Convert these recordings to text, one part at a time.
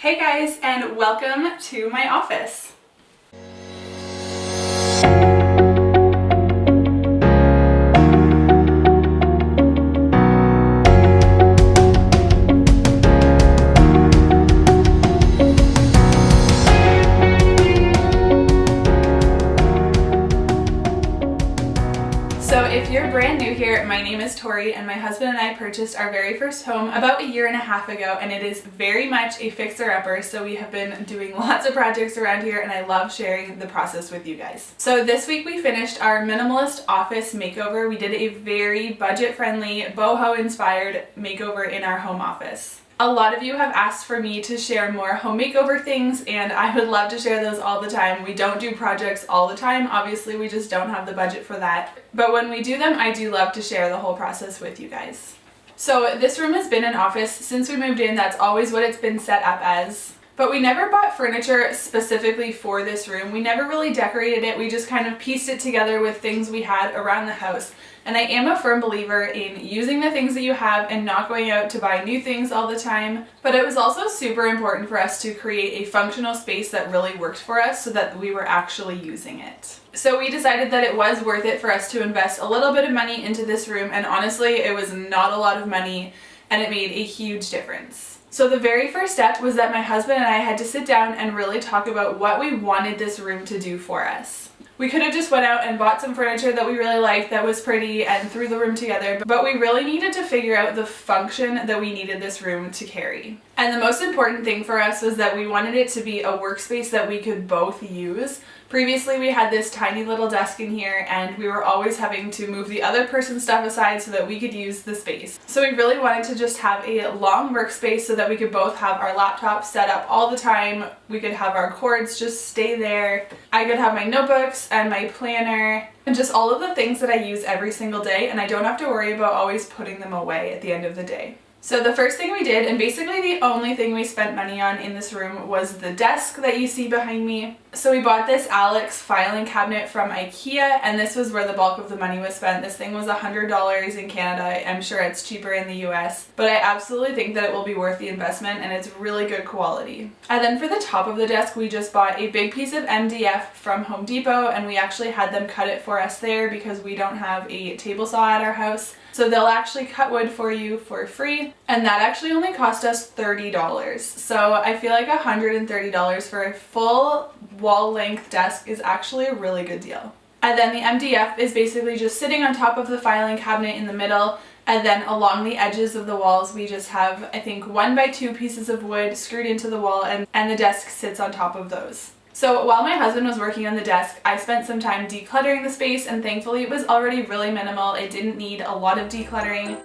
Hey guys, and welcome to my office. So if you're brand new here, my name is Tori and my husband and I purchased our very first home about a year and a half ago, and it is very much a fixer-upper, so we have been doing lots of projects around here and I love sharing the process with you guys. So this week we finished our minimalist office makeover. We did a very budget-friendly, boho-inspired makeover in our home office. A lot of you have asked for me to share more home makeover things, and I would love to share those all the time. We don't do projects all the time, obviously we just don't have the budget for that. But when we do them, I do love to share the whole process with you guys. So this room has been an office since we moved in. That's always what it's been set up as. But we never bought furniture specifically for this room. We never really decorated it. We just kind of pieced it together with things we had around the house. And I am a firm believer in using the things that you have and not going out to buy new things all the time. But it was also super important for us to create a functional space that really worked for us so that we were actually using it. So we decided that it was worth it for us to invest a little bit of money into this room, and honestly, it was not a lot of money and it made a huge difference. So the very first step was that my husband and I had to sit down and really talk about what we wanted this room to do for us. We could have just went out and bought some furniture that we really liked that was pretty and threw the room together, but we really needed to figure out the function that we needed this room to carry. And the most important thing for us was that we wanted it to be a workspace that we could both use. Previously we had this tiny little desk in here and we were always having to move the other person's stuff aside so that we could use the space. So we really wanted to just have a long workspace so that we could both have our laptops set up all the time. We could have our cords just stay there. I could have my notebooks and my planner and just all of the things that I use every single day, and I don't have to worry about always putting them away at the end of the day. So the first thing we did, and basically the only thing we spent money on in this room, was the desk that you see behind me. So we bought this Alex filing cabinet from IKEA, and this was where the bulk of the money was spent. This thing was $100 in Canada. I'm sure it's cheaper in the US, but I absolutely think that it will be worth the investment, and it's really good quality. And then for the top of the desk, we just bought a big piece of MDF from Home Depot, and we actually had them cut it for us there because we don't have a table saw at our house. So they'll actually cut wood for you for free, and that actually only cost us $30. So I feel like $130 for a full wall-length desk is actually a really good deal. And then the MDF is basically just sitting on top of the filing cabinet in the middle, and then along the edges of the walls we just have, I think, 1x2 pieces of wood screwed into the wall, and the desk sits on top of those. So while my husband was working on the desk, I spent some time decluttering the space, and thankfully it was already really minimal. It didn't need a lot of decluttering.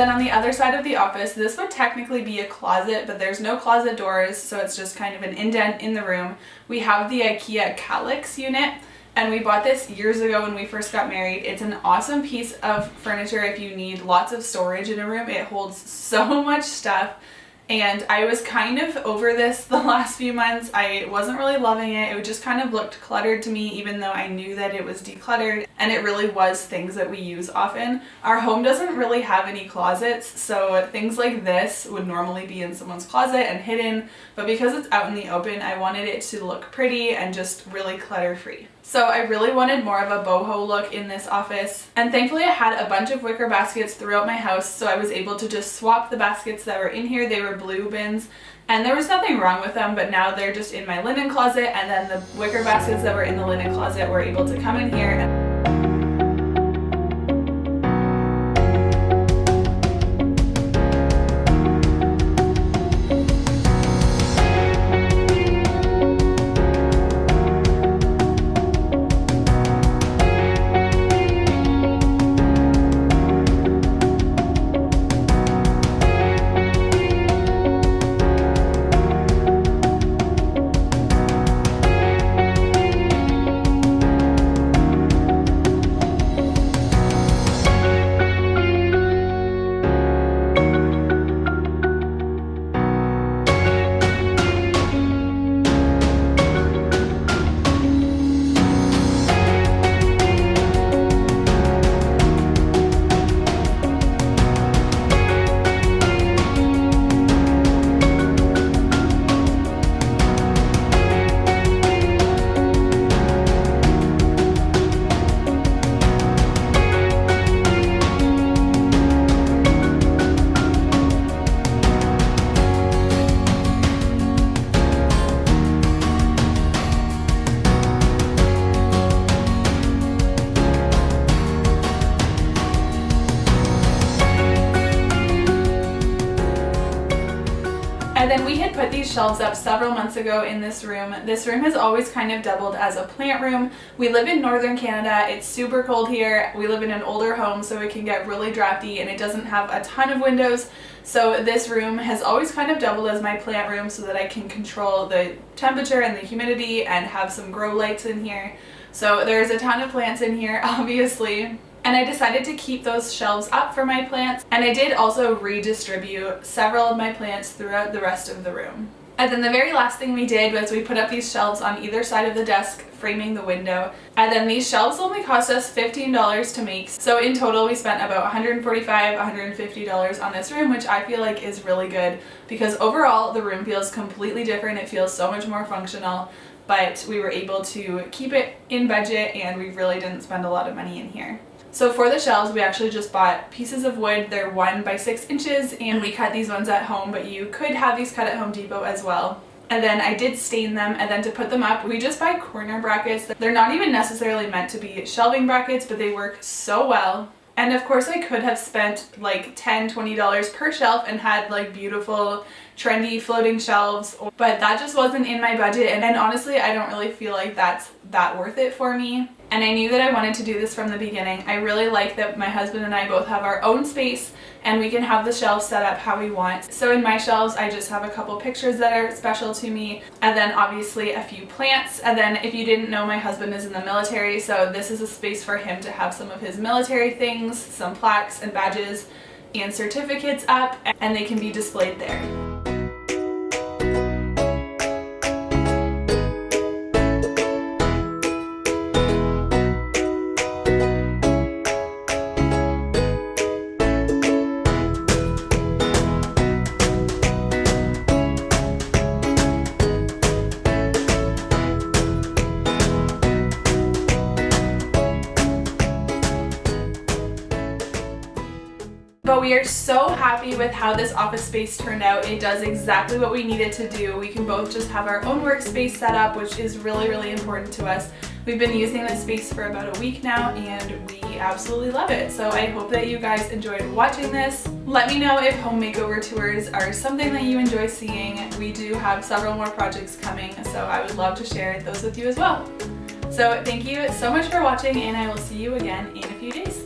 then on the other side of the office, this would technically be a closet, but there's no closet doors, so it's just kind of an indent in the room. We have the IKEA Calyx unit, and we bought this years ago when we first got married. It's an awesome piece of furniture if you need lots of storage in a room. It holds so much stuff. And I was kind of over this the last few months. I wasn't really loving it. It just kind of looked cluttered to me, even though I knew that it was decluttered, and it really was things that we use often. Our home doesn't really have any closets, so things like this would normally be in someone's closet and hidden, but because it's out in the open, I wanted it to look pretty and just really clutter-free. So I really wanted more of a boho look in this office, and thankfully I had a bunch of wicker baskets throughout my house, so I was able to just swap the baskets that were in here. They were blue bins, and there was nothing wrong with them, but now they're just in my linen closet, and then the wicker baskets that were in the linen closet were able to come in here. And then we had put these shelves up several months ago in this room. This room has always kind of doubled as a plant room. We live in northern Canada. It's super cold here. We live in an older home, so it can get really drafty, and it doesn't have a ton of windows. So this room has always kind of doubled as my plant room so that I can control the temperature and the humidity and have some grow lights in here. So there's a ton of plants in here, obviously. And I decided to keep those shelves up for my plants, and I did also redistribute several of my plants throughout the rest of the room. And then the very last thing we did was we put up these shelves on either side of the desk, framing the window. And then these shelves only cost us $15 to make. So in total we spent about $145, $150 on this room, which I feel like is really good because overall the room feels completely different. It feels so much more functional, but we were able to keep it in budget and we really didn't spend a lot of money in here. So for the shelves, we actually just bought pieces of wood. They're 1 by 6 inches, and we cut these ones at home, but you could have these cut at Home Depot as well. And then I did stain them, and then to put them up, we just buy corner brackets. They're not even necessarily meant to be shelving brackets, but they work so well. And of course I could have spent like $10, $20 per shelf and had like beautiful, trendy floating shelves, but that just wasn't in my budget, and honestly I don't really feel like that's that worth it for me. And I knew that I wanted to do this from the beginning. I really like that my husband and I both have our own space and we can have the shelves set up how we want. So in my shelves I just have a couple pictures that are special to me, and then obviously a few plants. And then if you didn't know, my husband is in the military, so this is a space for him to have some of his military things, some plaques and badges and certificates up, and they can be displayed there. But we are so happy with how this office space turned out. It does exactly what we needed to do. We can both just have our own workspace set up, which is really, really important to us. We've been using this space for about a week now and we absolutely love it. So I hope that you guys enjoyed watching this. Let me know if home makeover tours are something that you enjoy seeing. We do have several more projects coming, so I would love to share those with you as well. So thank you so much for watching, and I will see you again in a few days.